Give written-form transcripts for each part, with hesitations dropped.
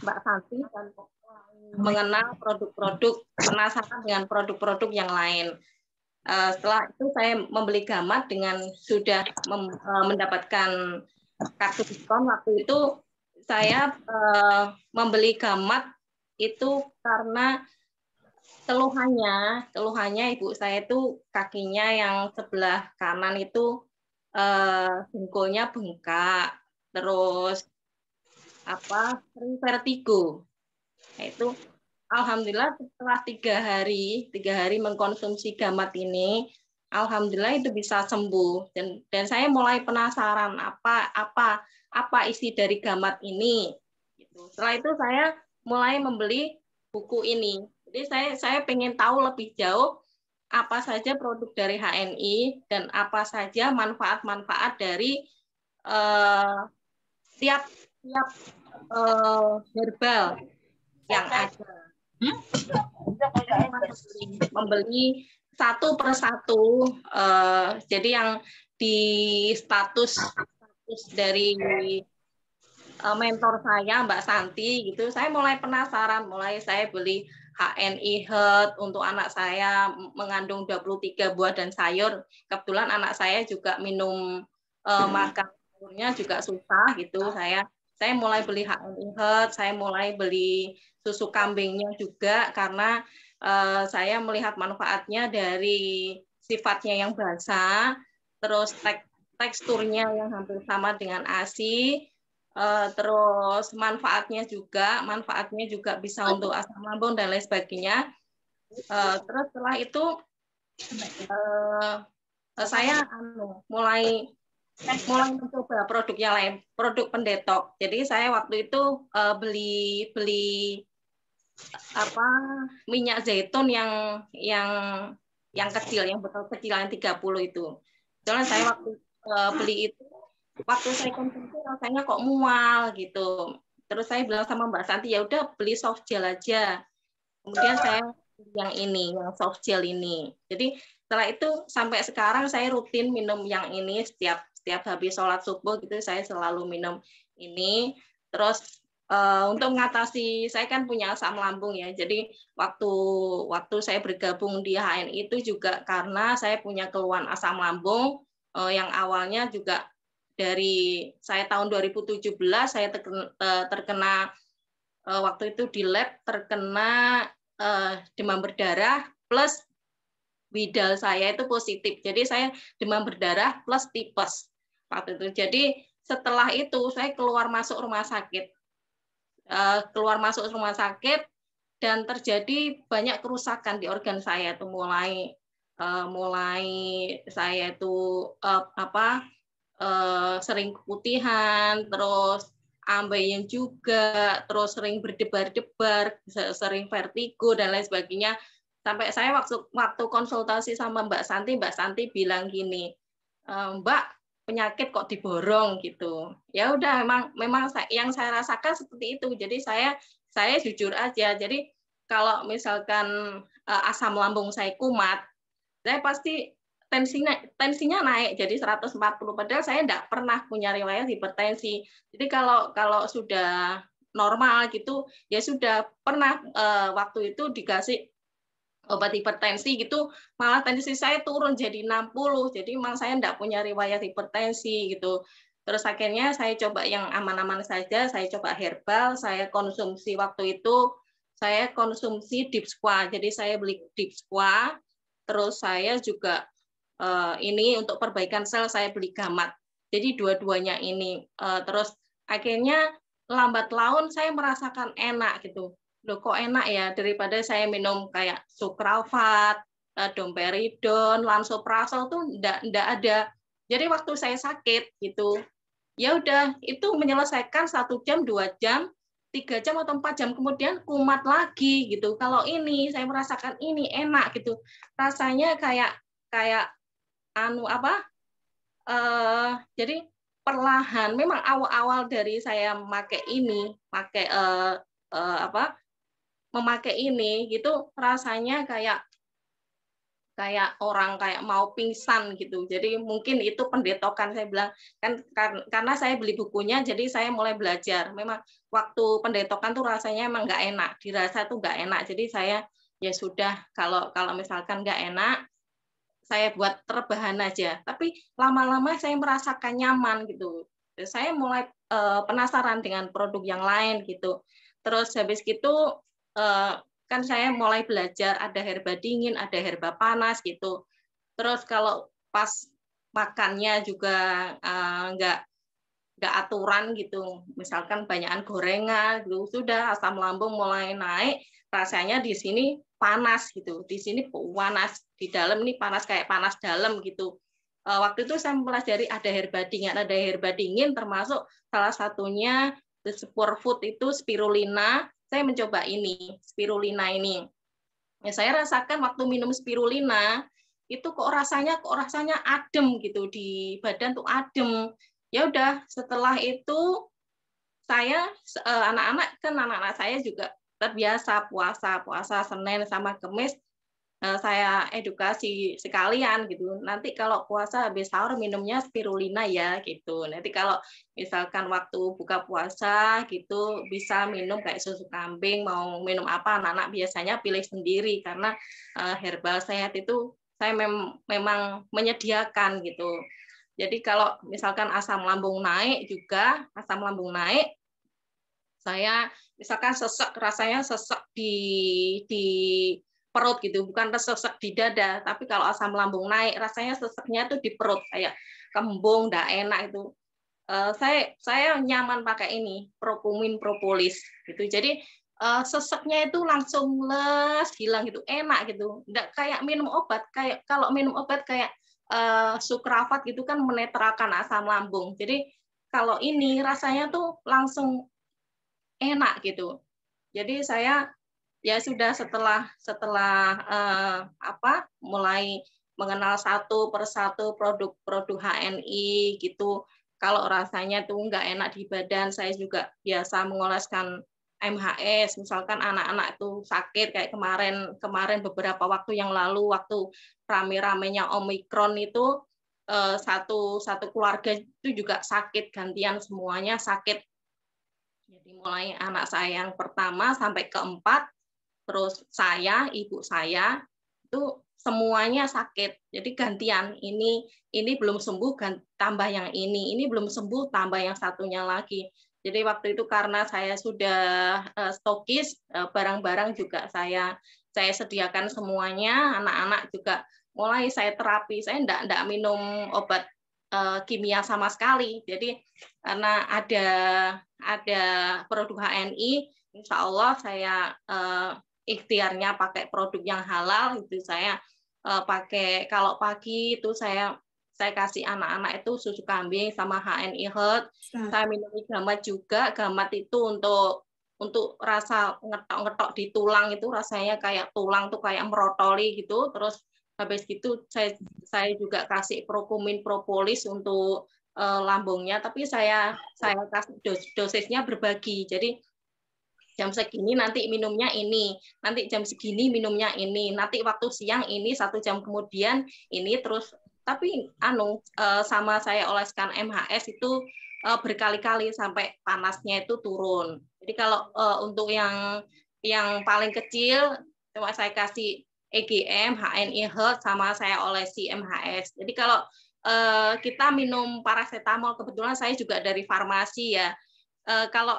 Mbak Santi dan mengenal produk-produk, penasaran dengan produk-produk yang lain. Setelah itu saya membeli Gamat dengan sudah mendapatkan kartu diskon. Waktu itu saya membeli Gamat itu karena keluhannya ibu saya itu kakinya yang sebelah kanan itu dengkulnya bengkak, terus sering vertigo. Nah, itu alhamdulillah setelah 3 hari mengkonsumsi Gamat ini, alhamdulillah itu bisa sembuh, dan saya mulai penasaran apa isi dari Gamat ini. Gitu. Setelah itu saya mulai membeli buku ini. Jadi saya pengen tahu lebih jauh apa saja produk dari HNI dan apa saja manfaat-manfaat dari tiap herbal yang ada. Membeli satu persatu, jadi yang di status dari mentor saya Mbak Santi gitu, saya mulai penasaran, mulai saya beli HNI Health untuk anak saya mengandung 23 buah dan sayur. Kebetulan anak saya juga minum makan sayurnya juga susah gitu. Saya mulai beli HNI Health, saya mulai beli susu kambingnya juga karena saya melihat manfaatnya dari sifatnya yang basah, terus teksturnya yang hampir sama dengan ASI. Terus manfaatnya juga bisa untuk asam lambung dan lain sebagainya. Terus setelah itu saya mulai mencoba produk yang lain, produk pendetok. Jadi saya waktu itu beli minyak zaitun yang kecil, yang botol kecil yang 30 itu. Soalnya saya waktu beli itu, waktu saya konsumsi rasanya kok mual gitu. Terus saya bilang sama Mbak Santi, ya udah beli soft gel aja. Kemudian saya yang soft gel ini. Jadi setelah itu sampai sekarang saya rutin minum yang ini setiap habis sholat subuh gitu, saya selalu minum ini. Terus untuk mengatasi, saya kan punya asam lambung ya. Jadi waktu saya bergabung di HNI itu juga karena saya punya keluhan asam lambung yang awalnya juga dari saya tahun 2017 saya terkena waktu itu di lab terkena demam berdarah plus widal saya itu positif. Jadi saya demam berdarah plus tipes waktu itu. Jadi setelah itu saya keluar masuk rumah sakit dan terjadi banyak kerusakan di organ saya itu mulai saya itu sering keputihan, terus ambeien juga, terus sering berdebar-debar, sering vertigo dan lain sebagainya. Sampai saya waktu konsultasi sama Mbak Santi bilang gini, Mbak, penyakit kok diborong gitu. Ya udah, memang yang saya rasakan seperti itu. Jadi saya jujur aja. Jadi kalau misalkan asam lambung saya kumat, saya pasti tensinya naik jadi 140, padahal saya enggak pernah punya riwayat hipertensi. Jadi kalau sudah normal gitu ya sudah pernah waktu itu dikasih obat hipertensi gitu, malah tensi saya turun jadi 60. Jadi memang saya enggak punya riwayat hipertensi gitu. Terus akhirnya saya coba yang aman-aman saja, saya coba herbal, saya konsumsi waktu itu saya konsumsi Deep Squat. Jadi saya beli Deep Squat, terus saya juga ini untuk perbaikan sel saya beli Gamat. Jadi dua-duanya ini. Terus akhirnya lambat laun saya merasakan enak gitu. Loh kok enak ya, daripada saya minum kayak sukralfat, domperidon, lansoprazol tuh enggak ada. Jadi waktu saya sakit gitu, ya udah itu menyelesaikan 1 jam, 2 jam, 3 jam atau 4 jam kemudian kumat lagi gitu. Kalau ini saya merasakan ini enak gitu, rasanya kayak jadi perlahan. Memang awal-awal dari saya memakai ini gitu rasanya kayak kayak orang kayak mau pingsan gitu. Jadi mungkin itu pendetokan, saya bilang karena saya beli bukunya, jadi saya mulai belajar. Memang waktu pendetokan tuh rasanya emang nggak enak, dirasa tuh nggak enak. Jadi saya ya sudah, kalau kalau misalkan nggak enak, saya buat rebahan aja. Tapi lama-lama saya merasakan nyaman gitu. Saya mulai penasaran dengan produk yang lain gitu. Terus habis gitu kan saya mulai belajar ada herba dingin, ada herba panas gitu. Terus kalau pas makannya juga nggak aturan gitu. Misalkan banyakan gorengan gitu, sudah asam lambung mulai naik, rasanya di sini panas gitu. Di sini panas, di dalam nih panas kayak panas dalam gitu. Waktu itu saya mempelajari ada herba dingin termasuk salah satunya the superfood itu spirulina. Saya mencoba ini, spirulina ini. Ya, saya rasakan waktu minum spirulina itu kok rasanya adem gitu, di badan tuh adem. Ya udah, setelah itu saya anak-anak saya juga terbiasa puasa Senin sama Kamis, saya edukasi sekalian gitu. Nanti kalau puasa habis sahur minumnya spirulina ya gitu. Nanti kalau misalkan waktu buka puasa gitu bisa minum kayak susu kambing, mau minum apa anak-anak biasanya pilih sendiri karena herbal sehat itu saya memang menyediakan gitu. Jadi kalau misalkan asam lambung naik juga, saya misalkan sesek, rasanya sesek di perut gitu, bukan sesek di dada, tapi kalau asam lambung naik rasanya seseknya tuh di perut kayak kembung, nggak enak itu. Saya nyaman pakai ini Propomin propolis gitu. Jadi seseknya itu langsung hilang gitu, enak gitu. Nggak kayak minum obat, kayak kalau minum obat kayak sukrafat gitu kan menetralkan asam lambung. Jadi kalau ini rasanya tuh langsung enak gitu. Jadi saya ya sudah setelah mulai mengenal satu persatu produk-produk HNI gitu. Kalau rasanya tuh nggak enak di badan, saya juga biasa mengoleskan MHS. Misalkan anak-anak itu sakit kayak kemarin beberapa waktu yang lalu waktu rame-ramenya Omikron itu satu keluarga itu juga sakit, gantian semuanya sakit. Jadi mulai anak saya yang pertama sampai keempat, terus saya, ibu saya, itu semuanya sakit. Jadi gantian, ini belum sembuh, tambah yang ini belum sembuh, tambah yang satunya lagi. Jadi waktu itu karena saya sudah stokis, barang-barang juga saya sediakan semuanya, anak-anak juga mulai saya terapi. Saya enggak minum obat kimia sama sekali. Jadi karena ada produk HNI, insya Allah saya ikhtiarnya pakai produk yang halal. Itu saya pakai kalau pagi itu saya kasih anak-anak itu susu kambing sama HNI Health. Saya minum gamat juga. Gamat itu untuk rasa ngetok-ngetok di tulang itu rasanya kayak tulang tuh kayak merotoli gitu. Terus habis itu saya juga kasih Propomin propolis untuk lambungnya, tapi saya kasih dosisnya berbagi. Jadi jam segini nanti minumnya ini, nanti jam segini minumnya ini, nanti waktu siang ini 1 jam kemudian ini terus. Tapi sama saya oleskan MHS itu berkali-kali sampai panasnya itu turun. Jadi kalau untuk yang paling kecil cuma saya kasih EGM, HNI Health sama saya olesi MHS. Jadi kalau kita minum paracetamol, kebetulan saya juga dari farmasi ya. Kalau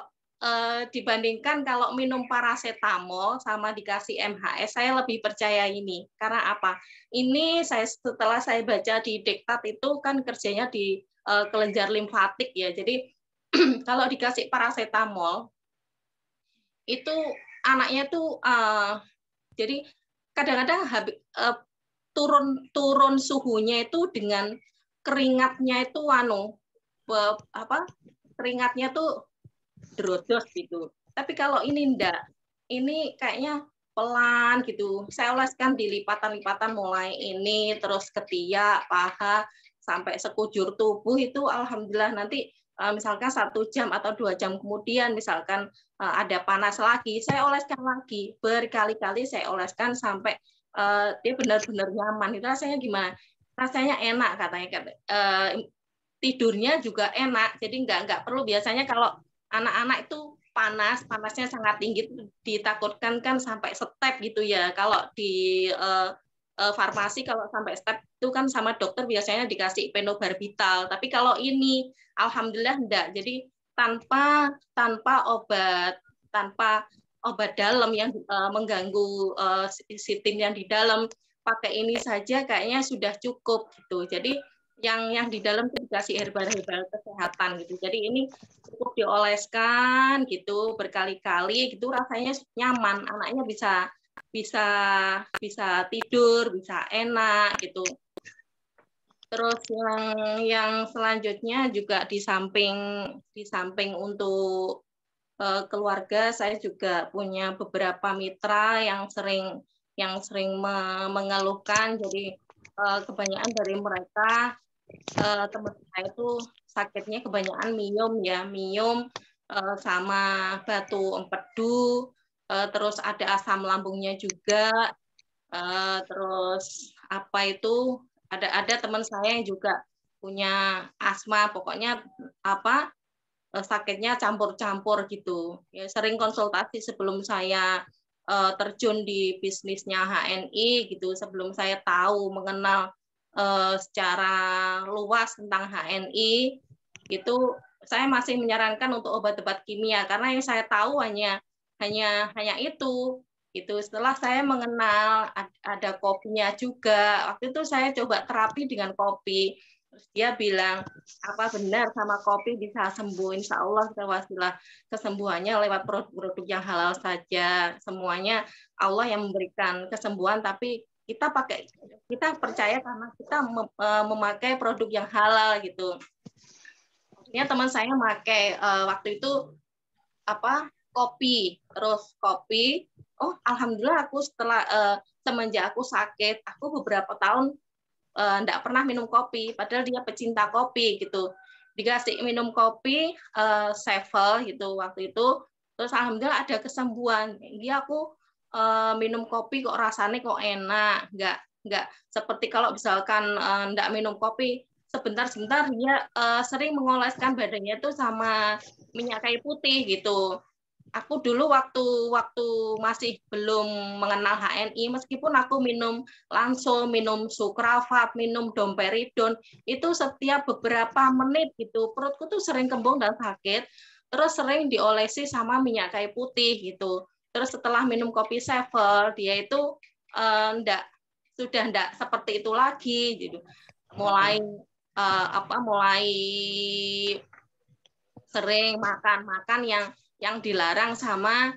dibandingkan kalau minum paracetamol sama dikasih MHS, saya lebih percaya ini. Karena apa? Ini setelah saya baca di diktat itu kan kerjanya di kelenjar limfatik ya. Jadi kalau dikasih paracetamol itu anaknya tuh jadi kadang-kadang turun suhunya itu dengan keringatnya itu keringatnya tuh drodos gitu. Tapi kalau ini enggak, ini kayaknya pelan gitu. Saya oleskan di lipatan-lipatan mulai ini terus ketiak, paha sampai sekujur tubuh itu alhamdulillah nanti misalkan 1 jam atau 2 jam kemudian misalkan ada panas lagi, saya oleskan lagi berkali-kali saya oleskan sampai dia benar-benar nyaman. Itu rasanya gimana? Rasanya enak katanya. Tidurnya juga enak, jadi nggak perlu. Biasanya kalau anak-anak itu panasnya sangat tinggi, ditakutkan kan sampai step gitu ya. Kalau di farmasi kalau sampai step itu kan sama dokter biasanya dikasih penobarbital. Tapi kalau ini alhamdulillah enggak. Jadi tanpa obat dalam yang mengganggu sistem yang di dalam, pakai ini saja kayaknya sudah cukup gitu. Jadi yang di dalam itu dikasih herbal-herbal kesehatan gitu. Jadi ini cukup dioleskan gitu berkali-kali gitu, rasanya nyaman, anaknya bisa bisa tidur, bisa enak gitu. Terus yang selanjutnya juga di samping untuk keluarga, saya juga punya beberapa mitra yang sering mengeluhkan. Jadi kebanyakan dari mereka teman saya itu sakitnya kebanyakan miom sama batu empedu, terus ada asam lambungnya juga, terus apa itu ada teman saya yang juga punya asma, pokoknya apa sakitnya campur-campur gitu. Ya, sering konsultasi sebelum saya terjun di bisnisnya HNI gitu, sebelum saya tahu mengenal secara luas tentang HNI, itu saya masih menyarankan untuk obat-obat kimia karena yang saya tahu hanya itu. Itu setelah saya mengenal ada kopinya juga. Waktu itu saya coba terapi dengan kopi. Terus dia bilang, apa benar sama kopi bisa sembuh? Insya Allah kita wasilah kesembuhannya lewat produk-produk yang halal saja. Semuanya Allah yang memberikan kesembuhan, tapi kita percaya karena kita memakai produk yang halal gitu. Maksudnya teman saya memakai waktu itu kopi, terus kopi. Oh, alhamdulillah aku setelah semenjak aku sakit, aku beberapa tahun enggak pernah minum kopi, padahal dia pecinta kopi gitu. Dikasih minum kopi Sevel gitu waktu itu, terus alhamdulillah ada kesembuhan. Dia aku minum kopi kok rasanya kok enak, enggak seperti kalau misalkan enggak minum kopi sebentar-sebentar dia sering mengoleskan badannya itu sama minyak kayu putih gitu. Aku dulu waktu masih belum mengenal HNI, meskipun aku minum Lansol, minum Sucralfate, minum Domperidon, itu setiap beberapa menit gitu, perutku tuh sering kembung dan sakit, terus sering diolesi sama minyak kayu putih gitu. Terus setelah minum kopi Sevel, dia itu sudah enggak seperti itu lagi gitu. Mulai mulai sering makan yang dilarang sama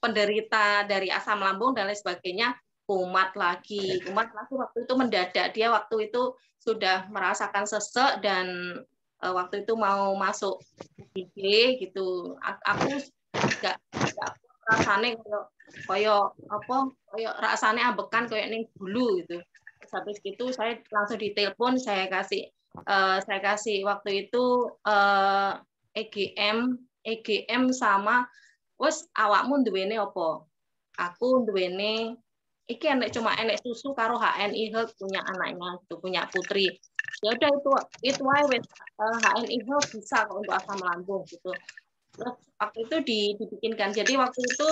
penderita dari asam lambung dan lain sebagainya, kumat lagi waktu itu mendadak. Dia waktu itu sudah merasakan sesek dan waktu itu mau masuk UGD gitu. Aku nggak rasanya kayak rasanya ambekan kayak ning dulu gitu. Habis itu saya langsung ditelepon, saya kasih waktu itu EGM sama wes awakmu duwene apa? Aku duwene iki cuma enek susu karo HNI Health punya anaknya itu punya putri. Ya udah itu aja wes HNI Health bisa kok untuk asam lambung gitu. Terus waktu itu dibikinkan. Jadi waktu itu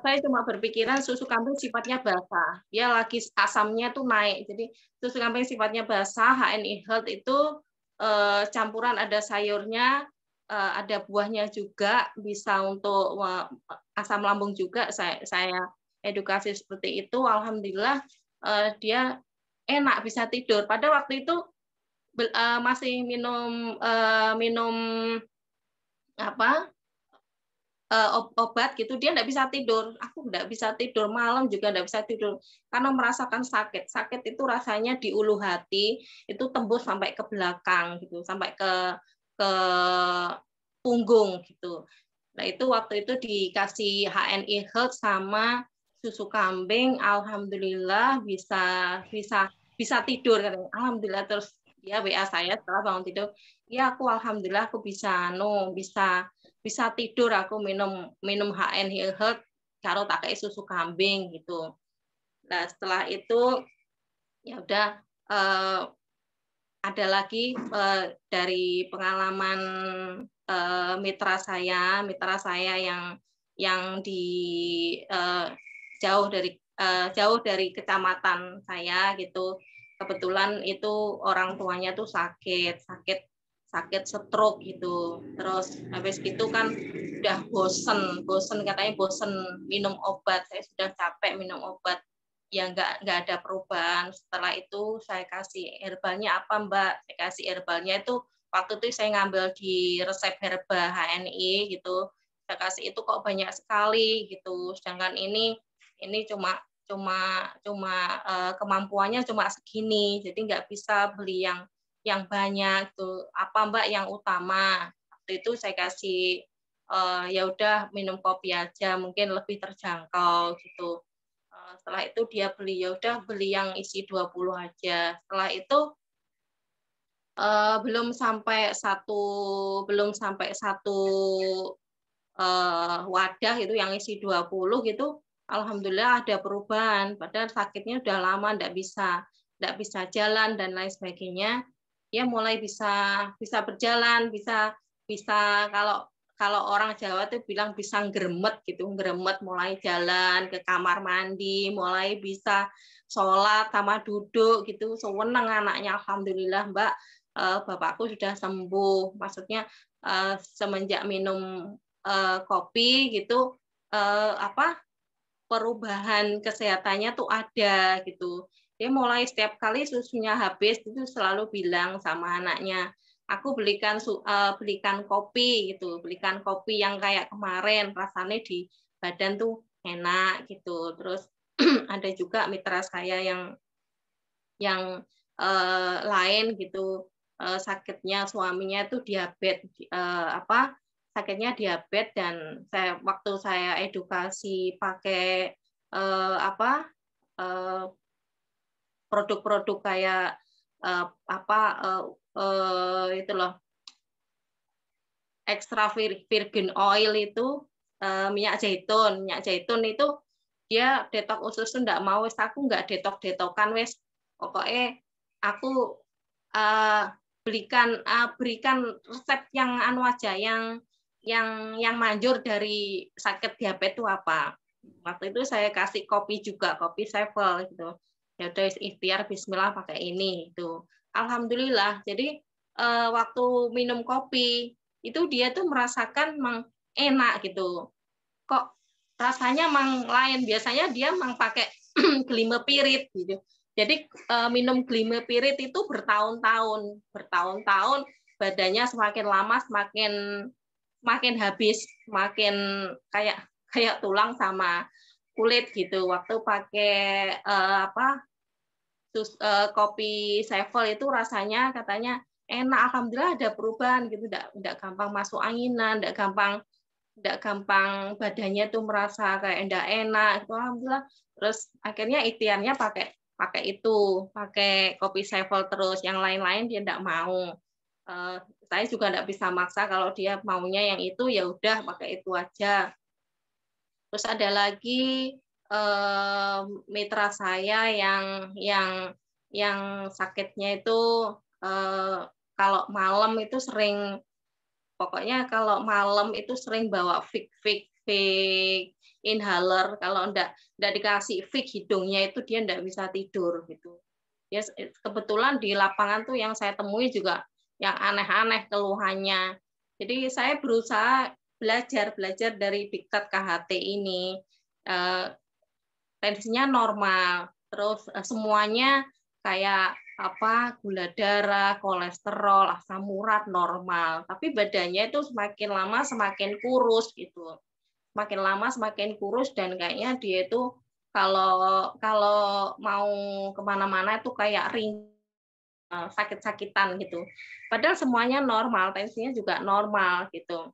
saya cuma berpikiran susu kambing sifatnya basah. Dia lagi asamnya tuh naik. Jadi susu kambing sifatnya basah, HNI Health itu campuran ada sayurnya, ada buahnya juga, bisa untuk asam lambung juga. Saya edukasi seperti itu. Alhamdulillah dia enak bisa tidur. Pada waktu itu masih minum obat gitu, dia enggak bisa tidur. Aku enggak bisa tidur, malam juga enggak bisa tidur karena merasakan sakit itu rasanya di ulu hati itu tembus sampai ke belakang gitu, sampai ke punggung gitu. Nah itu waktu itu dikasih HNI Health sama susu kambing, alhamdulillah bisa tidur katanya. Alhamdulillah. Terus dia WA saya setelah bangun tidur, ya aku alhamdulillah aku bisa tidur, aku minum HNI Health karo tak kayak susu kambing gitu. Nah setelah itu ya udah ada lagi dari pengalaman mitra saya yang di jauh dari kecamatan saya gitu. Kebetulan itu orang tuanya tuh sakit stroke gitu. Terus habis gitu kan udah bosen katanya bosen minum obat. Saya sudah capek minum obat. Ya nggak ada perubahan. Setelah itu saya kasih herbalnya apa Mbak? Saya kasih herbalnya itu waktu itu saya ngambil di resep herba HNI gitu. Saya kasih itu kok banyak sekali gitu. Sedangkan ini cuma kemampuannya cuma segini. Jadi nggak bisa beli yang banyak tuh. Apa Mbak yang utama? Waktu itu saya kasih ya udah minum kopi aja mungkin lebih terjangkau gitu. Setelah itu dia beli ya udah beli yang isi 20 aja. Setelah itu belum sampai satu wadah itu yang isi 20 gitu. Alhamdulillah ada perubahan. Padahal sakitnya udah lama enggak bisa jalan dan lain sebagainya. Dia mulai bisa berjalan, bisa kalau orang Jawa tuh bilang bisa nggeremet gitu, nggeremet mulai jalan ke kamar mandi, mulai bisa sholat sama duduk gitu, seneng anaknya. Alhamdulillah Mbak, bapakku sudah sembuh. Maksudnya semenjak minum kopi gitu, perubahan kesehatannya tuh ada gitu. Dia mulai setiap kali susunya habis itu selalu bilang sama anaknya, aku belikan kopi gitu, belikan kopi yang kayak kemarin rasanya di badan tuh enak gitu. Terus ada juga mitra saya yang lain gitu, sakitnya suaminya itu diabetes, sakitnya diabetes dan waktu saya edukasi pakai produk-produk kayak itu loh, extra virgin oil itu minyak zaitun itu dia detok usus tuh enggak mau, aku enggak detok-detokan wes, pokoknya aku berikan resep yang anu aja yang manjur dari sakit diabetes itu apa. Waktu itu saya kasih kopi juga, kopi Sevel gitu. Ya udah ikhtiar bismillah pakai ini itu. Alhamdulillah. Jadi waktu minum kopi itu dia tuh merasakan mang enak gitu. Kok rasanya mang lain, biasanya dia mang pakai glimepirit gitu. Jadi minum glimepirit itu bertahun-tahun badannya semakin lama semakin habis, semakin kayak tulang sama kulit gitu. Waktu pakai kopi Sevel itu rasanya katanya enak, alhamdulillah ada perubahan gitu, enggak gampang masuk anginan, enggak gampang badannya tuh merasa kayak enggak enak itu, alhamdulillah. Terus akhirnya ikhtiarnya pakai kopi Sevel terus, yang lain-lain dia enggak mau. Saya juga enggak bisa maksa, kalau dia maunya yang itu ya udah pakai itu aja. Terus ada lagi mitra saya yang sakitnya itu kalau malam itu pokoknya kalau malam itu sering bawa fik inhaler, kalau enggak dikasih fik hidungnya itu dia enggak bisa tidur gitu. Ya kebetulan di lapangan tuh yang saya temui juga yang aneh-aneh keluhannya. Jadi saya berusaha belajar dari diktat KHT ini. Tensinya normal, terus semuanya kayak gula darah, kolesterol, asam urat normal, tapi badannya itu semakin lama semakin kurus gitu, semakin lama semakin kurus dan kayaknya dia itu kalau mau kemana-mana itu kayak sakit-sakitan gitu, padahal semuanya normal, tensinya juga normal gitu.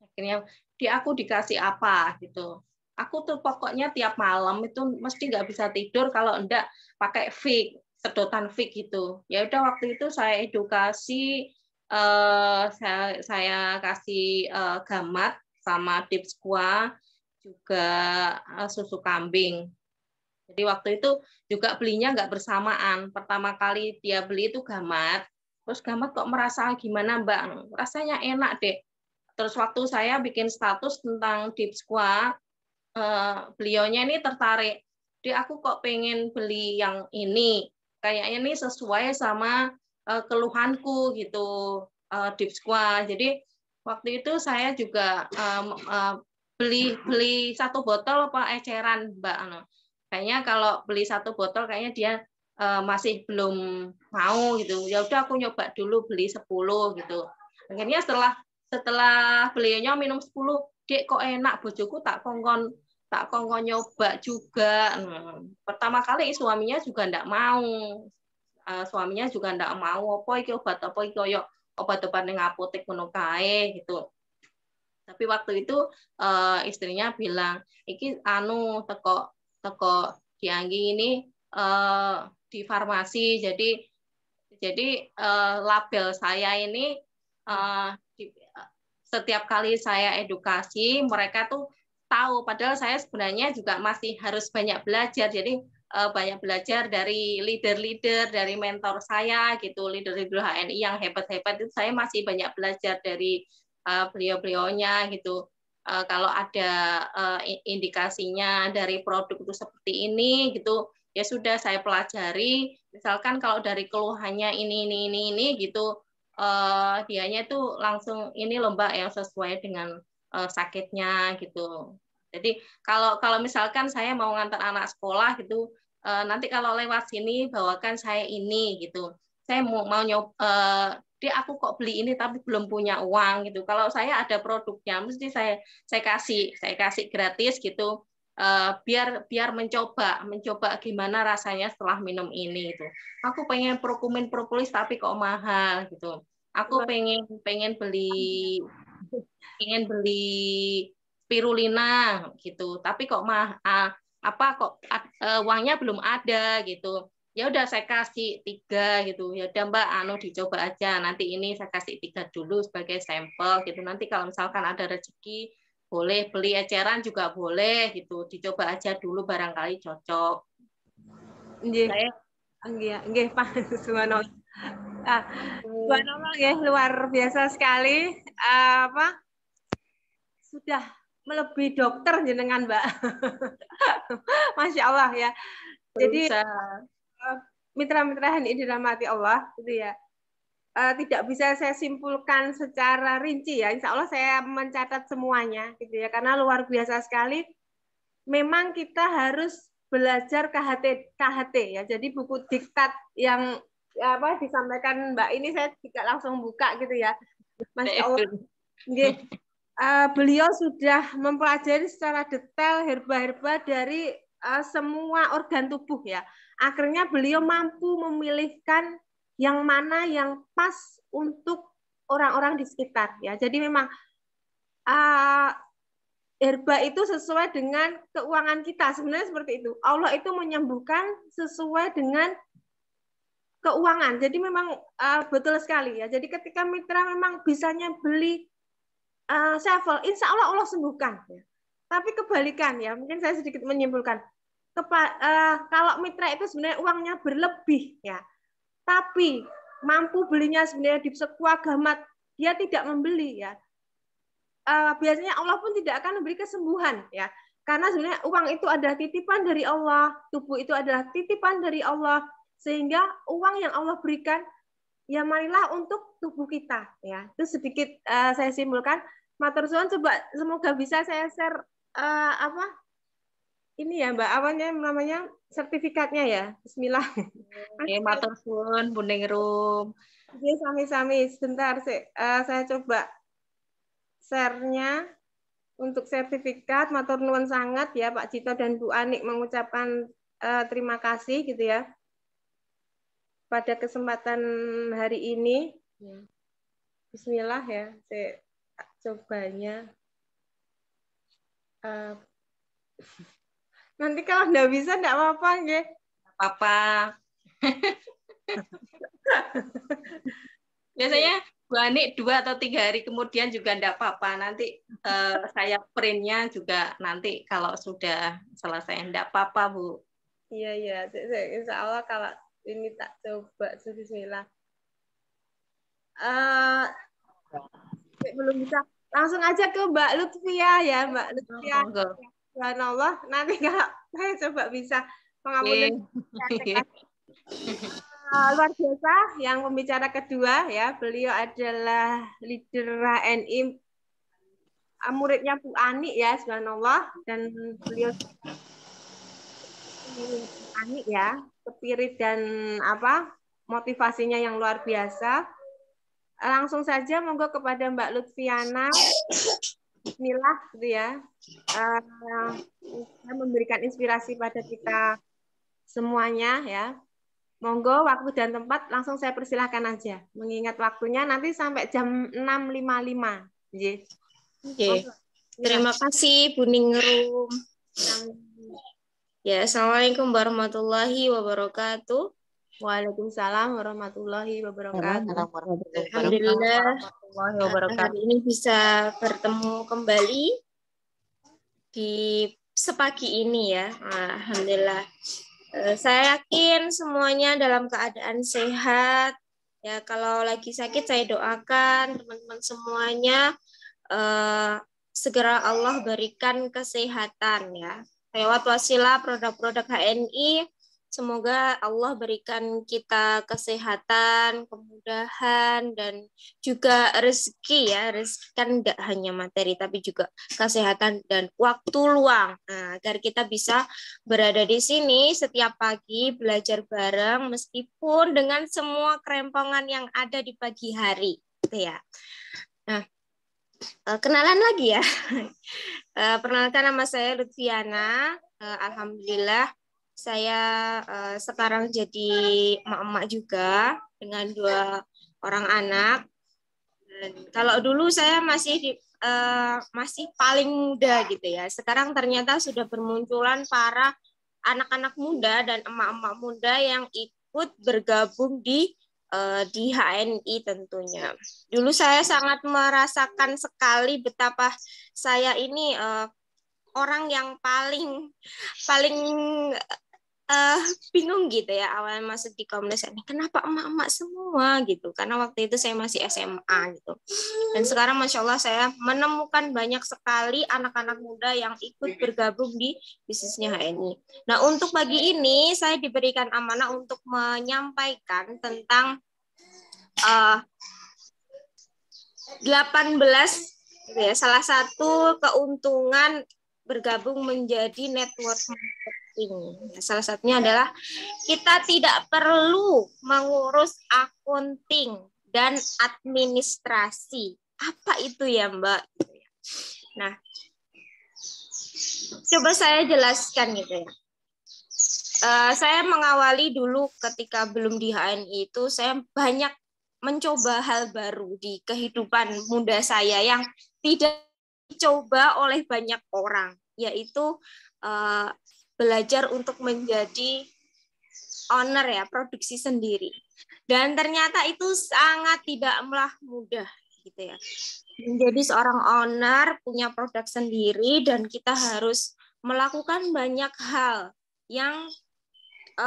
Akhirnya aku dikasih apa gitu. Aku tuh pokoknya tiap malam itu mesti nggak bisa tidur kalau enggak pakai fig, sedotan fig gitu. Ya udah waktu itu saya edukasi, saya kasih gamat sama Deep Squat. juga susu kambing. Jadi waktu itu juga belinya nggak bersamaan. Pertama kali dia beli itu gamat, terus gamat kok merasa gimana Mbak? Rasanya enak deh. Terus waktu saya bikin status tentang Deep Squat, beliaunya ini tertarik. Jadi aku kok pengen beli yang ini. Kayaknya ini sesuai sama keluhanku gitu, Deep Squat. Jadi waktu itu saya juga beli satu botol apa eceran Mbak. Kayaknya kalau beli satu botol kayaknya dia masih belum mau gitu. Ya udah aku nyoba dulu beli 10 gitu. Akhirnya setelah beliaunya minum 10, Dek kok enak, bojoku tak kongkon nyoba juga. Pertama kali suaminya juga enggak mau. Suaminya juga enggak mau, apa iki obat apa iki koyo obat-obat ning apotek ngono kae gitu. Tapi waktu itu istrinya bilang, iki anu teko Dianggi ini di farmasi. Jadi label saya ini setiap kali saya edukasi mereka tuh tahu. Padahal saya sebenarnya juga masih harus banyak belajar. Jadi banyak belajar dari leader-leader, dari mentor saya gitu, leader-leader HNI yang hebat-hebat itu saya masih banyak belajar dari beliau-beliaunya gitu. Kalau ada indikasinya dari produk itu seperti ini gitu, ya sudah saya pelajari. Misalkan kalau dari keluhannya ini gitu, dianya itu langsung ini loh Mbak yang sesuai dengan sakitnya gitu. Jadi kalau misalkan saya mau ngantar anak sekolah gitu, nanti kalau lewat sini bawakan saya ini gitu. Saya mau nyoba, dia aku kok beli ini tapi belum punya uang gitu. Kalau saya ada produknya, mesti saya kasih gratis gitu. Biar mencoba gimana rasanya setelah minum ini itu. Aku pengen Prokumin propolis tapi kok mahal gitu. Aku pengen beli spirulina gitu, tapi kok uangnya belum ada gitu. Ya udah saya kasih 3 gitu. Ya udah Mbak, dicoba aja. Nanti ini saya kasih 3 dulu sebagai sampel gitu. Nanti kalau misalkan ada rezeki boleh beli eceran juga boleh gitu. Dicoba aja dulu barangkali cocok. Nggih. Nggih, Pak. Subhanallah. Subhanallah ya, luar biasa sekali. Sudah melebihi dokter jenengan, Mbak. Masya Allah ya. Jadi mitra-mitra HNI dirahmati Allah, gitu ya. Tidak bisa saya simpulkan secara rinci ya. Insya Allah saya mencatat semuanya, gitu ya. Karena luar biasa sekali. Memang kita harus belajar KHT ya. Jadi buku diktat yang disampaikan Mbak ini saya tidak langsung buka gitu ya. Masya Allah. Beliau sudah mempelajari secara detail herba-herba dari semua organ tubuh ya. Akhirnya beliau mampu memilihkan yang mana yang pas untuk orang-orang di sekitar ya. Jadi memang herba itu sesuai dengan keuangan kita. Sebenarnya seperti itu. Allah itu menyembuhkan sesuai dengan keuangan. Jadi memang betul sekali ya. Jadi ketika mitra memang bisanya beli shuffle, insya Allah Allah sembuhkan. Ya. Tapi kebalikan ya, mungkin saya sedikit menyimpulkan. Kalau mitra itu sebenarnya uangnya berlebih ya, tapi mampu belinya sebenarnya di sebuah gamat, dia tidak membeli ya. Biasanya Allah pun tidak akan memberi kesembuhan ya, karena sebenarnya uang itu adalah titipan dari Allah, tubuh itu adalah titipan dari Allah, sehingga uang yang Allah berikan ya marilah untuk tubuh kita ya. Itu sedikit saya simpulkan. Matur suwun, coba semoga bisa saya share ini ya Mbak, awalnya namanya sertifikatnya ya. Bismillah. Oke, matur suwun Bu Ningrum. Oke, sami-sami. Sebentar saya coba share-nya untuk sertifikat. Matur nuwun sangat ya Pak Cito dan Bu Anik mengucapkan terima kasih gitu ya. Pada kesempatan hari ini. Bismillah ya, saya cobanya. Nanti kalau nggak bisa, nggak apa-apa, nggih. Apa? Biasanya Bu Ani 2 atau 3 hari kemudian juga enggak apa-apa. Nanti saya printnya juga nanti kalau sudah selesai enggak apa-apa, Bu. Iya. Insya Allah kalau ini tak coba. Bismillah. Belum bisa. Langsung aja ke Mbak Lutfia ya, Mbak Lutfia. Subhanallah. Nanti kalau saya coba bisa pengampunan. Luar biasa yang pembicara kedua ya, beliau adalah leader HNI, muridnya Bu Ani ya, subhanallah, dan beliau Ani ya, spirit dan motivasinya yang luar biasa. Langsung saja monggo kepada Mbak Lutfiana. Bismillah gitu ya. Memberikan inspirasi pada kita semuanya ya. Monggo waktu dan tempat langsung saya persilahkan aja. Mengingat waktunya nanti sampai jam 6.55. Oke. Terima kasih Bu Ningrum. Ya, Assalamualaikum warahmatullahi wabarakatuh. Waalaikumsalam warahmatullahi wabarakatuh. Alhamdulillah hari ini bisa bertemu kembali di sepagi ini ya. Alhamdulillah. Saya yakin semuanya dalam keadaan sehat. Ya, kalau lagi sakit saya doakan teman-teman semuanya segera Allah berikan kesehatan ya. Lewat wasilah produk-produk HNI, semoga Allah berikan kita kesehatan, kemudahan, dan juga rezeki ya. Rezeki kan nggak hanya materi, tapi juga kesehatan dan waktu luang. Nah, agar kita bisa berada di sini setiap pagi, belajar bareng, meskipun dengan semua kerempongan yang ada di pagi hari. Gitu ya. Nah, kenalan lagi ya. Perkenalkan, nama saya Lutfiana. Alhamdulillah saya sekarang jadi emak-emak juga dengan 2 orang anak. Dan kalau dulu saya masih paling muda gitu ya. Sekarang ternyata sudah bermunculan para anak-anak muda dan emak-emak muda yang ikut bergabung di HNI tentunya. Dulu saya sangat merasakan sekali betapa saya ini orang yang paling bingung gitu ya awalnya masuk di komunitas ini. Kenapa emak-emak semua gitu? Karena waktu itu saya masih SMA gitu. Dan sekarang Masya Allah saya menemukan banyak sekali anak-anak muda yang ikut bergabung di bisnisnya HNI. Nah, untuk pagi ini saya diberikan amanah untuk menyampaikan tentang 18 gitu ya, salah satu keuntungan bergabung menjadi network marketing. Salah satunya adalah kita tidak perlu mengurus akunting dan administrasi. Apa itu ya, Mbak? Nah, coba saya jelaskan gitu ya. Saya mengawali dulu ketika belum di HNI itu, saya banyak mencoba hal baru di kehidupan muda saya yang tidak dicoba oleh banyak orang, yaitu belajar untuk menjadi owner ya, produksi sendiri. Dan ternyata itu sangat tidaklah mudah gitu ya. Menjadi seorang owner, punya produk sendiri, dan kita harus melakukan banyak hal yang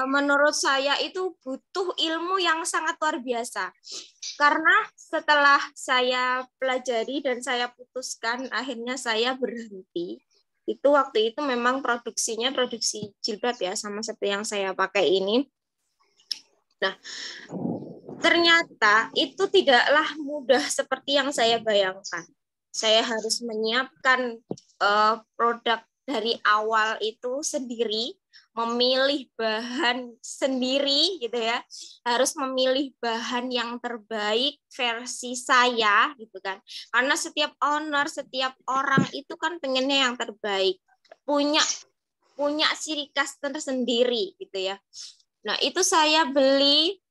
menurut saya itu butuh ilmu yang sangat luar biasa. Karena setelah saya pelajari dan saya putuskan, akhirnya saya berhenti. Itu waktu itu memang produksinya produksi jilbab ya, sama seperti yang saya pakai ini. Nah, ternyata itu tidaklah mudah seperti yang saya bayangkan. Saya harus menyiapkan produk dari awal itu sendiri, memilih bahan sendiri gitu ya, harus memilih bahan yang terbaik versi saya gitu kan, karena setiap owner, setiap orang itu kan pengennya yang terbaik, punya ciri khas tersendiri gitu ya. Nah, itu saya beli.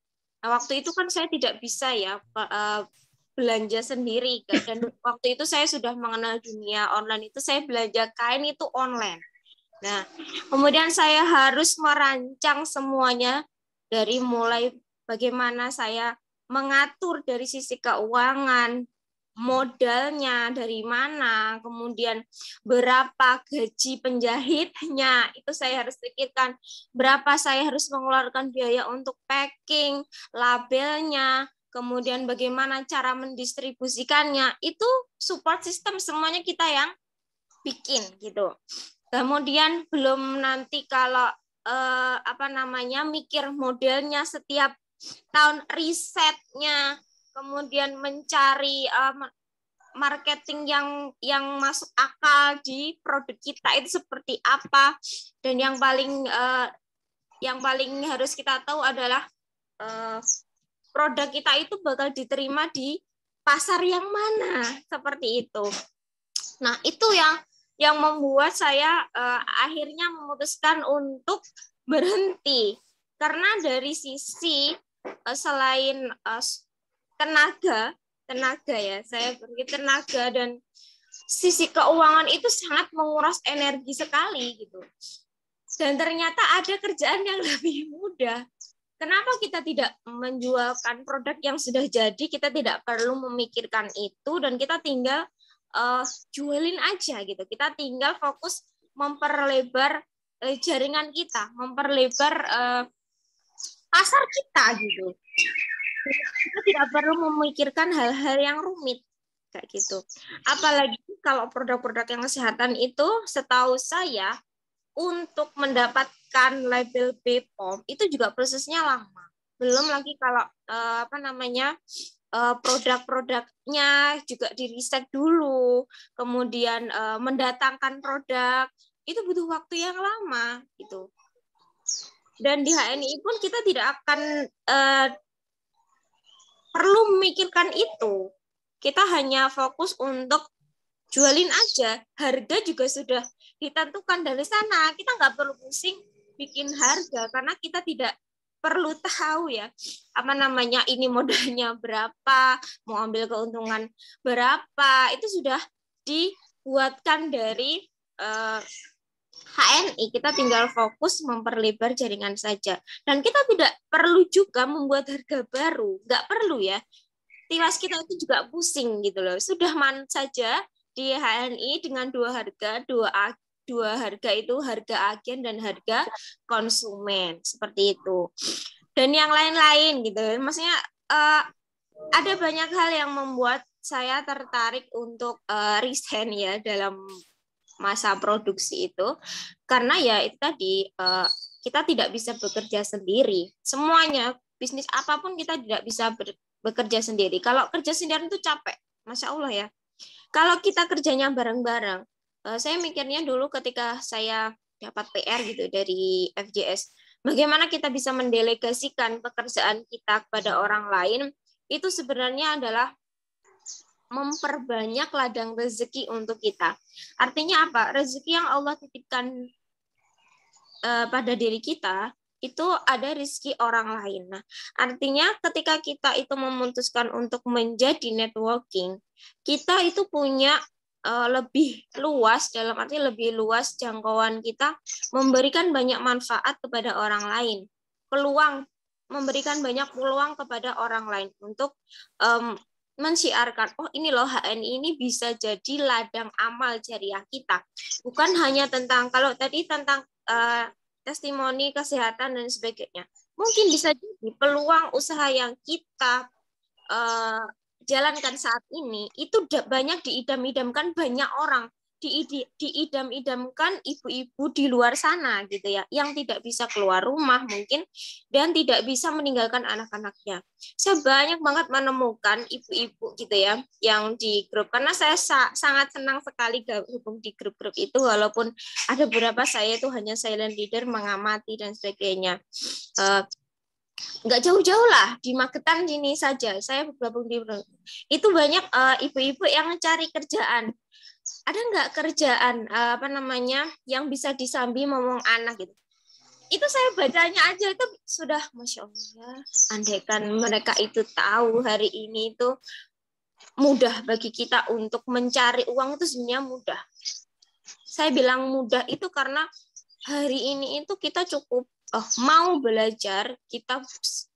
Nah, waktu itu kan saya tidak bisa ya belanja sendiri kan, dan waktu itu saya sudah mengenal dunia online, itu saya belanja kain itu online. Nah, kemudian saya harus merancang semuanya dari mulai bagaimana saya mengatur dari sisi keuangan, modalnya dari mana, kemudian berapa gaji penjahitnya, itu saya harus pikirkan, berapa saya harus mengeluarkan biaya untuk packing, labelnya, kemudian bagaimana cara mendistribusikannya, itu support system semuanya kita yang bikin gitu. Kemudian belum nanti kalau mikir modelnya setiap tahun, risetnya, kemudian mencari marketing yang masuk akal di produk kita itu seperti apa, dan yang paling harus kita tahu adalah produk kita itu bakal diterima di pasar yang mana, seperti itu. Nah, itu yang membuat saya akhirnya memutuskan untuk berhenti, karena dari sisi selain tenaga ya, saya berpikir tenaga dan sisi keuangan itu sangat menguras energi sekali gitu. Dan ternyata ada kerjaan yang lebih mudah. Kenapa kita tidak menjualkan produk yang sudah jadi? Kita tidak perlu memikirkan itu dan kita tinggal jualin aja gitu. Kita tinggal fokus memperlebar jaringan kita, memperlebar pasar kita gitu. Kita tidak perlu memikirkan hal-hal yang rumit kayak gitu. Apalagi kalau produk-produk yang kesehatan itu, setahu saya untuk mendapatkan label BPOM itu juga prosesnya lama. Belum lagi kalau produk-produknya juga diriset dulu, kemudian mendatangkan produk, itu butuh waktu yang lama gitu. Dan di HNI pun kita tidak akan perlu memikirkan itu. Kita hanya fokus untuk jualin aja. Harga juga sudah ditentukan dari sana. Kita nggak perlu pusing bikin harga karena kita tidak perlu tahu ya ini modalnya berapa, mau ambil keuntungan berapa, itu sudah dibuatkan dari HNI. Kita tinggal fokus memperlebar jaringan saja, dan kita tidak perlu juga membuat harga baru, nggak perlu ya. Tilas kita itu juga pusing gitu loh. Sudah manut saja di HNI dengan dua harga itu harga agen dan harga konsumen, seperti itu. Dan yang lain-lain gitu. Maksudnya ada banyak hal yang membuat saya tertarik untuk resign ya dalam masa produksi itu, karena ya itu tadi kita tidak bisa bekerja sendiri. Semuanya bisnis apapun kita tidak bisa bekerja sendiri. Kalau kerja sendiri itu capek, Masya Allah ya. Kalau kita kerjanya bareng-bareng, saya mikirnya dulu ketika saya dapat PR gitu dari FJS, bagaimana kita bisa mendelegasikan pekerjaan kita kepada orang lain, itu sebenarnya adalah memperbanyak ladang rezeki untuk kita. Artinya apa? Rezeki yang Allah titipkan pada diri kita, itu ada rezeki orang lain. Nah, artinya ketika kita itu memutuskan untuk menjadi networking, kita itu punya lebih luas, dalam arti lebih luas jangkauan kita, memberikan banyak manfaat kepada orang lain, memberikan banyak peluang kepada orang lain untuk mensiarkan, oh ini loh HNI ini bisa jadi ladang amal jariah kita. Bukan hanya tentang, kalau tadi tentang testimoni kesehatan dan sebagainya, mungkin bisa jadi peluang usaha yang kita jalankan saat ini itu banyak diidam-idamkan banyak orang, diidam-idamkan ibu-ibu di luar sana gitu ya, yang tidak bisa keluar rumah mungkin dan tidak bisa meninggalkan anak-anaknya. Saya banyak banget menemukan ibu-ibu gitu ya yang di grup, karena saya sangat senang sekali gabung di grup-grup itu, walaupun ada beberapa saya itu hanya silent leader, mengamati dan sebagainya. Nggak jauh-jauh lah, di Magetan sini saja saya bergabung di itu banyak ibu-ibu yang mencari kerjaan. Ada nggak kerjaan yang bisa disambi ngomong anak gitu? Itu saya bacanya aja itu sudah Masya Allah. Andaikan mereka itu tahu hari ini itu mudah bagi kita untuk mencari uang, itu sebenarnya mudah. Saya bilang mudah itu karena hari ini itu kita cukup mau belajar, kita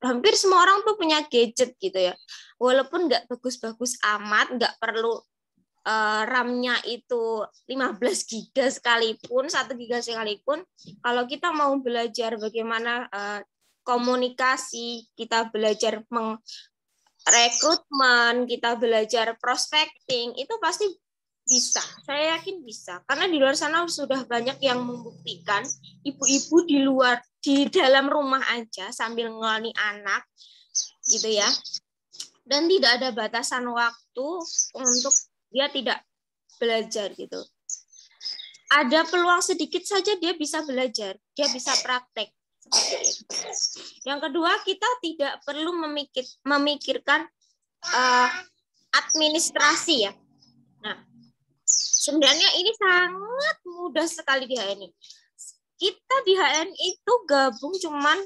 hampir semua orang tuh punya gadget gitu ya. Walaupun nggak bagus-bagus amat, nggak perlu RAM-nya itu 15 giga sekalipun, 1 giga sekalipun, kalau kita mau belajar bagaimana komunikasi, kita belajar rekrutmen, kita belajar prospecting, itu pasti bisa. Saya yakin bisa. Karena di luar sana sudah banyak yang membuktikan ibu-ibu di dalam rumah aja sambil ngelani anak gitu ya. Dan tidak ada batasan waktu untuk dia tidak belajar gitu. Ada peluang sedikit saja dia bisa belajar, dia bisa praktek. Yang kedua, kita tidak perlu memikirkan administrasi ya. Nah, sebenarnya ini sangat mudah sekali di HNI. Kita di HNI itu gabung cuman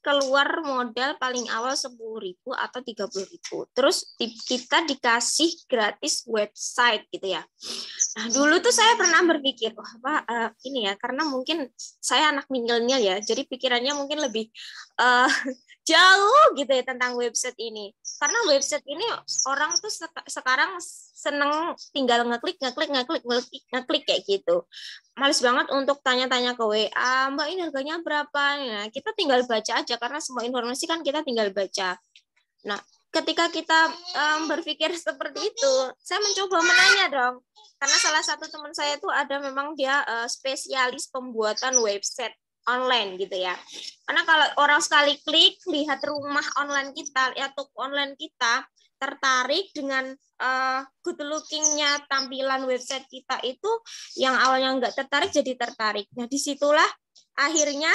keluar modal paling awal 10.000 atau 30.000. Terus kita dikasih gratis website gitu ya. Nah, dulu tuh saya pernah berpikir, ini ya, karena mungkin saya anak milenial ya, jadi pikirannya mungkin lebih jauh gitu ya tentang website ini. Karena website ini orang tuh sekarang seneng tinggal ngeklik kayak gitu. Males banget untuk tanya-tanya ke WA, Mbak ini harganya berapa? Nah, kita tinggal baca aja karena semua informasi kan kita tinggal baca. Nah, ketika kita berpikir seperti itu, saya mencoba menanya dong. Karena salah satu teman saya itu ada memang dia spesialis pembuatan website online gitu ya. Karena kalau orang sekali klik lihat rumah online kita, ya toko online kita, tertarik dengan good looking-nya tampilan website kita itu, yang awalnya nggak tertarik jadi tertarik. Nah, disitulah akhirnya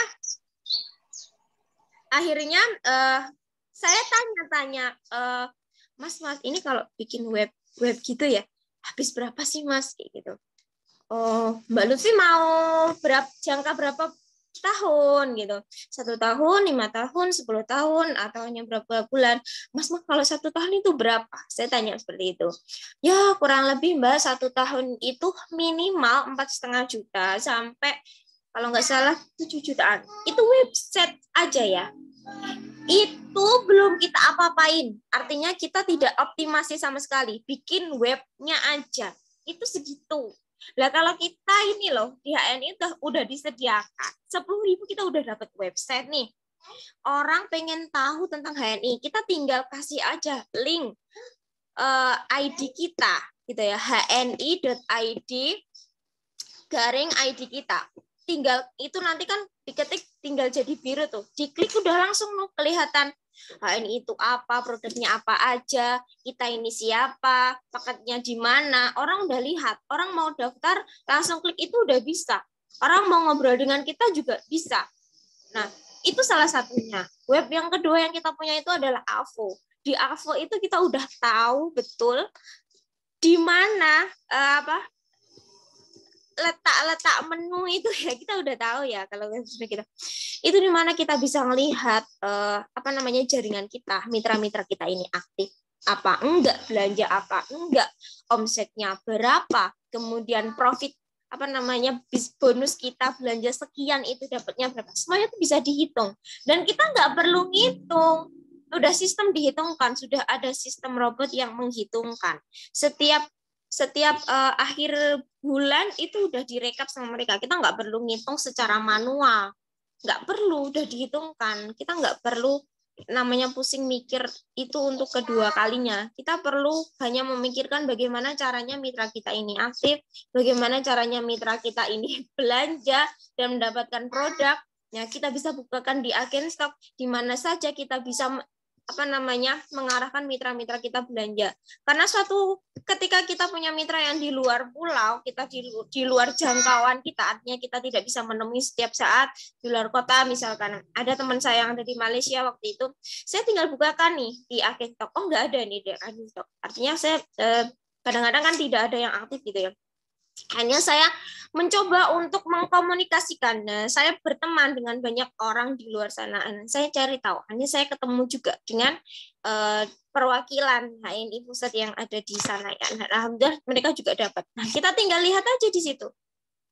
saya tanya-tanya, Mas, ini kalau bikin web gitu ya, habis berapa sih Mas? Kayak gitu. Oh, Mbak Lutfi mau jangka berapa tahun gitu? 1 tahun, 5 tahun, 10 tahun, atau hanya berapa bulan? Mas, kalau 1 tahun itu berapa? Saya tanya seperti itu. Ya, kurang lebih Mbak, 1 tahun itu minimal 4,5 juta sampai kalau nggak salah 7 jutaan. Itu website aja ya. Itu belum kita apa-apain. Artinya kita tidak optimasi sama sekali. Bikin webnya aja. Itu segitu. Lah kalau kita ini loh, di HNI udah disediakan. 10.000 kita udah dapat website nih. Orang pengen tahu tentang HNI, kita tinggal kasih aja link ID kita. Gitu ya, hni.id /ID kita. Tinggal itu nanti kan diketik tinggal jadi biru tuh, diklik udah langsung kelihatan HNI itu apa, produknya apa aja, kita ini siapa, paketnya di mana, orang udah lihat, orang mau daftar langsung klik itu udah bisa, orang mau ngobrol dengan kita juga bisa. Nah, itu salah satunya. Web yang kedua yang kita punya itu adalah AVO. Di AVO itu kita udah tahu betul di mana letak menu itu ya, kita udah tahu ya kalau sudah kita itu di mana kita bisa melihat jaringan kita, mitra-mitra kita ini aktif apa enggak, belanja apa enggak, omsetnya berapa, kemudian profit bonus kita belanja sekian itu dapatnya berapa, semuanya itu bisa dihitung dan kita nggak perlu ngitung, udah sistem dihitungkan, sudah ada sistem robot yang menghitungkan setiap akhir bulan itu udah direkap sama mereka. Kita nggak perlu ngitung secara manual, nggak perlu, udah dihitungkan. Kita nggak perlu namanya pusing mikir itu untuk kedua kalinya. Kita perlu hanya memikirkan bagaimana caranya mitra kita ini aktif, bagaimana caranya mitra kita ini belanja dan mendapatkan produk. Ya, kita bisa bukakan di agen stok di mana saja kita bisa mengarahkan mitra-mitra kita belanja. Karena ketika kita punya mitra yang di luar pulau, kita di luar jangkauan kita, artinya kita tidak bisa menemui setiap saat di luar kota, misalkan ada teman saya yang ada di Malaysia waktu itu, saya tinggal bukakan nih di agen stok, oh nggak ada nih di agen stok. Artinya saya kadang-kadang kan tidak ada yang aktif gitu ya. Hanya saya mencoba untuk mengkomunikasikan. Nah, saya berteman dengan banyak orang di luar sana. Saya cari tahu. Hanya saya ketemu juga dengan perwakilan HNI pusat yang ada di sana. Ya. Nah, alhamdulillah mereka juga dapat. Nah, kita tinggal lihat aja di situ.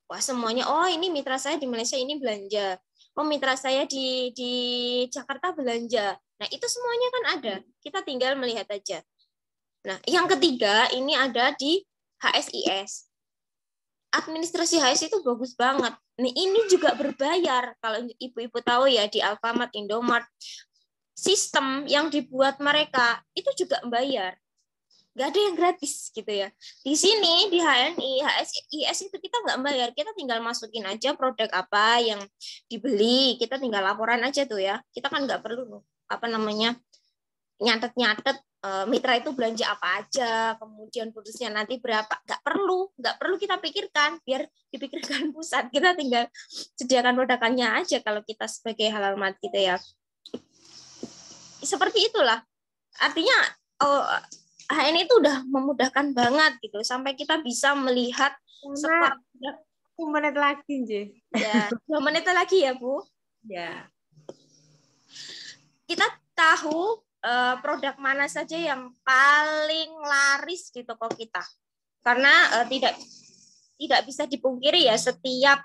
Wah, semuanya, oh ini mitra saya di Malaysia ini belanja. oh mitra saya di Jakarta belanja. Nah, itu semuanya kan ada. Kita tinggal melihat aja. Nah, yang ketiga ini ada di HSIS. Administrasi HS itu bagus banget. Nih, ini juga berbayar. Kalau ibu-ibu tahu ya, di Alfamart, Indomart, sistem yang dibuat mereka itu juga bayar. Nggak ada yang gratis gitu ya. Di sini, di HNI, HSIS itu kita nggak bayar. Kita tinggal masukin aja produk apa yang dibeli. Kita tinggal laporan aja tuh ya. Kita kan nggak perlu nyatet-nyatet mitra itu belanja apa aja, kemudian putusnya nanti berapa, nggak perlu kita pikirkan, biar dipikirkan pusat. Kita tinggal sediakan produkannya aja kalau kita sebagai halal mart gitu ya. Seperti itulah. Artinya HN itu udah memudahkan banget gitu, sampai kita bisa melihat seperti 2 menit lagi, Nje. Ya, 2 menit lagi ya, Bu. Ya. Kita tahu produk mana saja yang paling laris di toko kita. Karena tidak bisa dipungkiri ya, setiap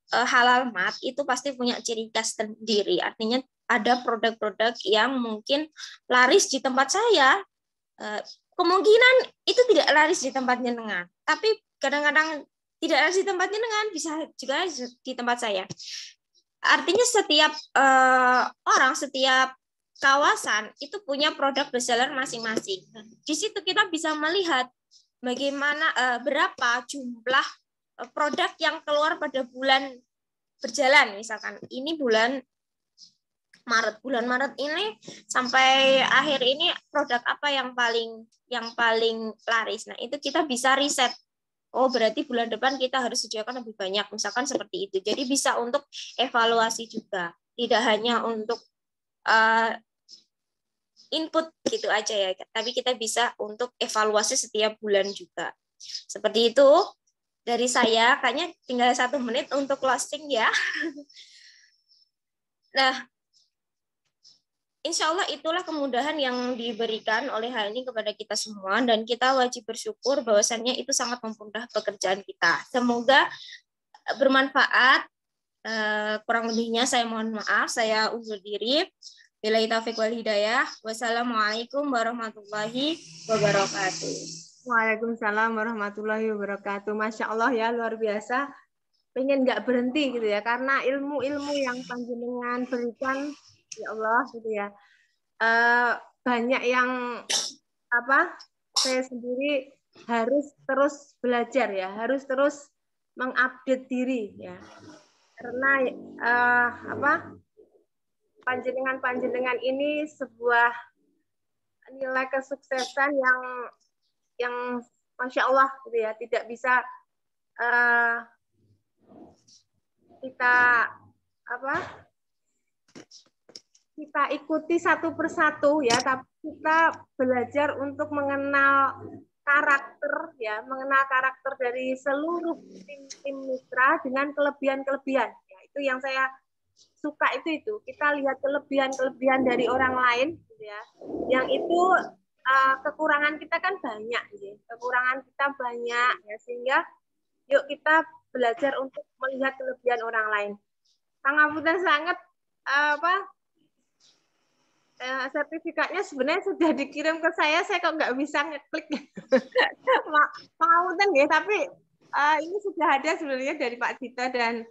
halal mart itu pasti punya ciri khas sendiri. Artinya ada produk-produk yang mungkin laris di tempat saya, kemungkinan itu tidak laris di tempat jenengan. Tapi kadang-kadang tidak laris di tempat jenengan, bisa juga di tempat saya. Artinya setiap orang, setiap kawasan itu punya produk bestseller masing-masing. Di situ kita bisa melihat bagaimana berapa jumlah produk yang keluar pada bulan berjalan. Misalkan ini bulan Maret ini sampai akhir ini produk apa yang paling laris. Nah, itu kita bisa riset. Oh, berarti bulan depan kita harus sediakan lebih banyak, misalkan seperti itu. Jadi bisa untuk evaluasi juga. Tidak hanya untuk input gitu aja ya, tapi kita bisa untuk evaluasi setiap bulan juga. Seperti itu dari saya. Kayaknya tinggal 1 menit untuk closing ya. Nah, insya Allah itulah kemudahan yang diberikan oleh HNI kepada kita semua, dan kita wajib bersyukur bahwasannya itu sangat mempermudah pekerjaan kita. Semoga bermanfaat. Kurang lebihnya saya mohon maaf, saya undur diri. Billahi taufiq wal hidayah. Wassalamualaikum warahmatullahi wabarakatuh. Waalaikumsalam warahmatullahi wabarakatuh. Masya Allah ya, luar biasa. Pengen nggak berhenti gitu ya, karena ilmu-ilmu yang panjenengan berikan, ya Allah gitu ya. Banyak yang saya sendiri harus terus belajar ya, harus terus mengupdate diri ya. Karena panjenengan ini sebuah nilai kesuksesan yang Masya Allah gitu ya, tidak bisa kita ikuti satu persatu ya, tapi kita belajar untuk mengenal karakter ya, mengenal karakter dari seluruh tim mitra dengan kelebihan-kelebihan ya. Itu yang saya suka, itu kita lihat kelebihan dari orang lain gitu ya, yang itu kekurangan kita kan banyak ya. Kekurangan kita banyak ya, sehingga yuk kita belajar untuk melihat kelebihan orang lain. Pangapunten sangat sertifikatnya sebenarnya sudah dikirim ke saya kok nggak bisa ngeklik. Pangapunten ya, tapi ini sudah ada sebenarnya dari Pak Dita dan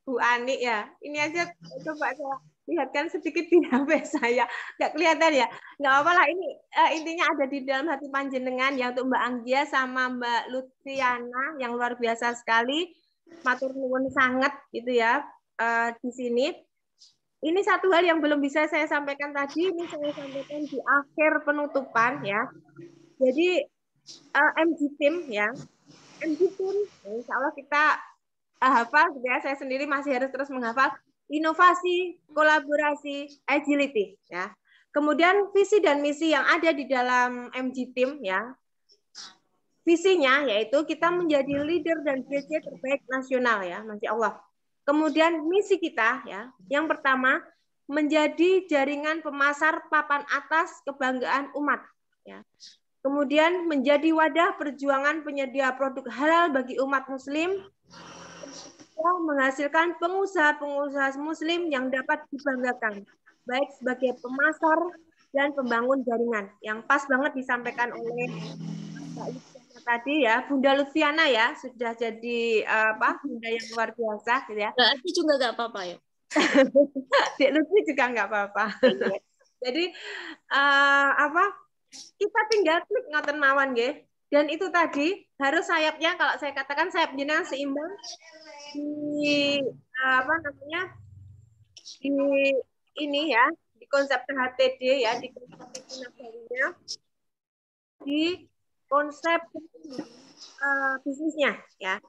Bu Ani ya. Ini aja coba saya lihatkan sedikit di HP saya. Nggak kelihatan ya? Nggak apa-apa lah, ini intinya ada di dalam hati panjenengan ya, untuk Mbak Anggia sama Mbak Lutriana yang luar biasa sekali. Matur nuwun sangat gitu ya di sini. Ini satu hal yang belum bisa saya sampaikan tadi, ini saya sampaikan di akhir penutupan ya. Jadi MG Team ya. MG Team, insya Allah kita hafal gitu ya. Saya sendiri masih harus terus menghafal. Inovasi, kolaborasi, agility ya. Kemudian visi dan misi yang ada di dalam MG Team ya. Visinya yaitu kita menjadi leader dan GC terbaik nasional ya, Masya Allah. Kemudian misi kita ya, yang pertama menjadi jaringan pemasar papan atas kebanggaan umat ya. Kemudian menjadi wadah perjuangan penyedia produk halal bagi umat muslim. menghasilkan pengusaha-pengusaha muslim yang dapat dibanggakan, baik sebagai pemasar dan pembangun jaringan. Yang pas banget disampaikan oleh Mbak Luciana tadi ya, Bunda Luciana ya, sudah jadi Bunda yang luar biasa gitu ya. Berarti juga nggak apa-apa ya. Dek Lutfi juga nggak apa-apa. Jadi kita tinggal klik ngoten mawon nggih. Dan itu tadi harus sayapnya, kalau saya katakan sayap jenengan seimbang di di ini ya, di konsep THTD ya, di konsep nagarinya, di konsep bisnisnya ya.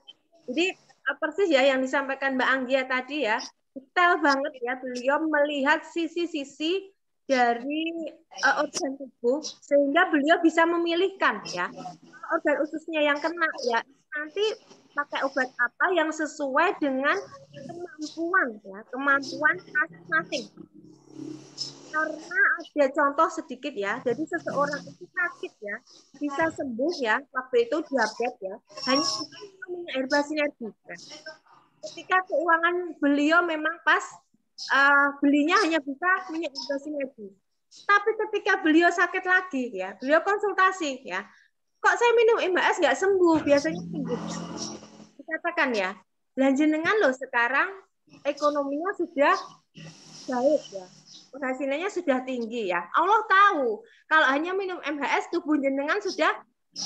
Jadi persis ya yang disampaikan Mbak Anggia tadi ya, detail banget ya, beliau melihat sisi-sisi dari organ tubuh sehingga beliau bisa memilihkan ya organ ususnya yang kena ya nanti pakai obat apa yang sesuai dengan kemampuan masing-masing. Karena ada contoh sedikit ya, jadi seseorang itu sakit ya, bisa sembuh ya, waktu itu diabetes ya, hanya minum herba sinergi. Ketika keuangan beliau memang pas, belinya hanya bisa minyak herba sinergi. Tapi ketika beliau sakit lagi ya, beliau konsultasi ya, kok saya minum MHS nggak sembuh, biasanya sembuh. Dikatakan ya, jenengan loh sekarang ekonominya sudah baik ya, penghasilannya sudah tinggi ya. Allah tahu kalau hanya minum MHS tubuh jenengan sudah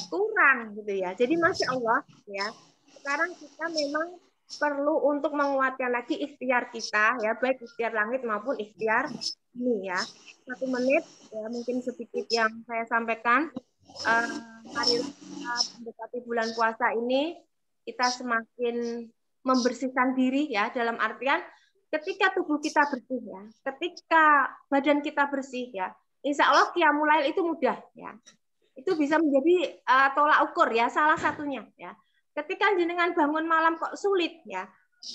kurang gitu ya. Jadi Masya Allah ya, sekarang kita memang perlu untuk menguatkan lagi ikhtiar kita ya, baik ikhtiar langit maupun ikhtiar ini ya. 1 menit ya mungkin sedikit yang saya sampaikan. Marilah kita mendekati bulan puasa ini kita semakin membersihkan diri ya, dalam artian ketika tubuh kita bersih ya, ketika badan kita bersih ya, insya Allah qiyamul lail itu mudah ya. Itu bisa menjadi tolak ukur ya, salah satunya ya. Ketika jenengan bangun malam kok sulit ya,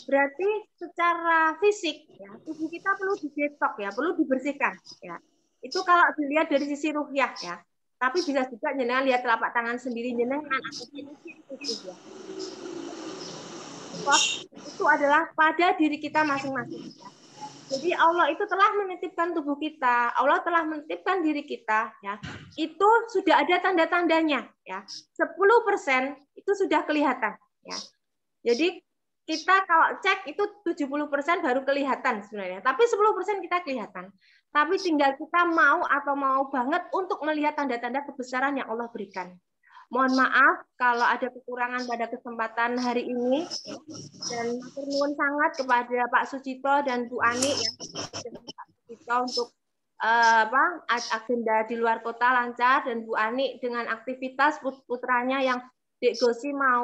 berarti secara fisik ya tubuh kita perlu didetok ya, perlu dibersihkan ya. Itu kalau dilihat dari sisi ruhyah ya. Tapi bisa juga jenengan lihat telapak tangan sendiri jenengan atau sisi tubuh ya. Itu adalah pada diri kita masing-masing ya. Jadi Allah itu telah menitipkan tubuh kita, Allah telah menitipkan diri kita ya. Itu sudah ada tanda-tandanya ya. 10% itu sudah kelihatan ya. Jadi kita kalau cek itu 70% baru kelihatan sebenarnya, tapi 10% kita kelihatan. Tapi tinggal kita mau atau mau banget untuk melihat tanda-tanda kebesaran yang Allah berikan. Mohon maaf kalau ada kekurangan pada kesempatan hari ini dan matur nuwun sangat kepada Pak Sucito dan Bu Ani ya, Pak Sucito untuk agenda di luar kota lancar dan Bu Ani dengan aktivitas putranya yang Dek Gosi mau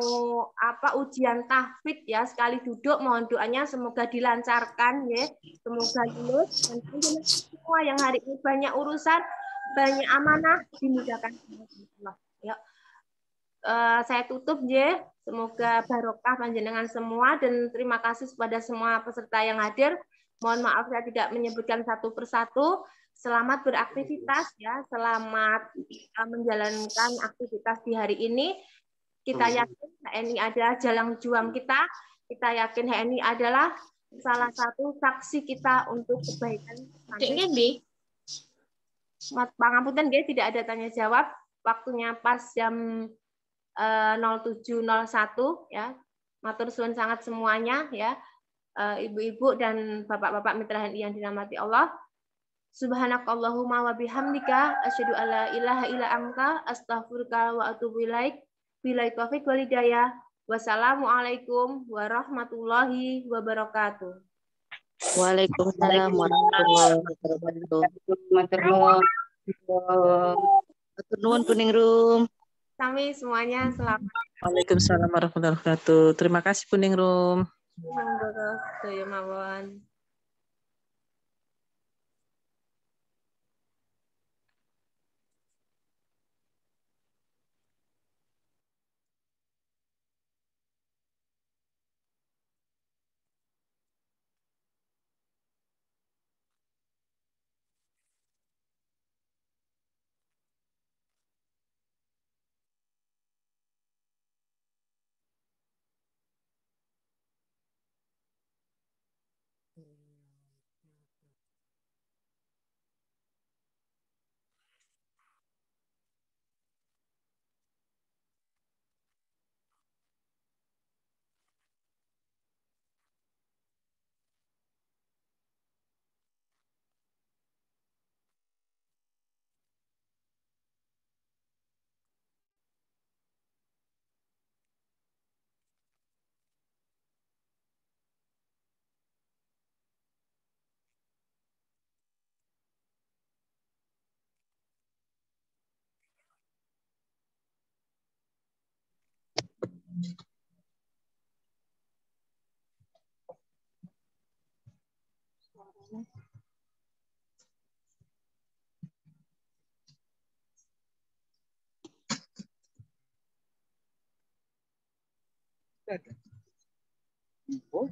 ujian tahfidz ya, sekali duduk mohon doanya semoga dilancarkan ya, semoga lulus dan semua yang hari ini banyak urusan, banyak amanah dimudahkan Allah. Ya. Saya tutup ya, semoga barokah panjenengan semua dan terima kasih kepada semua peserta yang hadir. Mohon maaf saya tidak menyebutkan satu persatu. Selamat beraktivitas ya, selamat menjalankan aktivitas di hari ini. Kita yakin HNI adalah jalan juang kita. Kita yakin HNI adalah salah satu saksi kita untuk kebaikan. Pangapunten nggih, tidak ada tanya jawab. Waktunya pas jam 07.01 ya. Matur suwun sangat semuanya ya. Ibu-ibu dan bapak-bapak mitra HNI yang dirahmati Allah. Subhanakallahumma wa bihamdika asyhadu alla ilaha illa anta astaghfiruka wa atubu ilaik. Billahi taufiq wal hidayah. Wassalamualaikum warahmatullahi wabarakatuh. Waalaikumsalam warahmatullahi wabarakatuh. Matur nuwun kuning room. Kami semuanya selamat. Waalaikumsalam warahmatullahi wabarakatuh. Terima kasih kuning room. Terima kasih. Oh.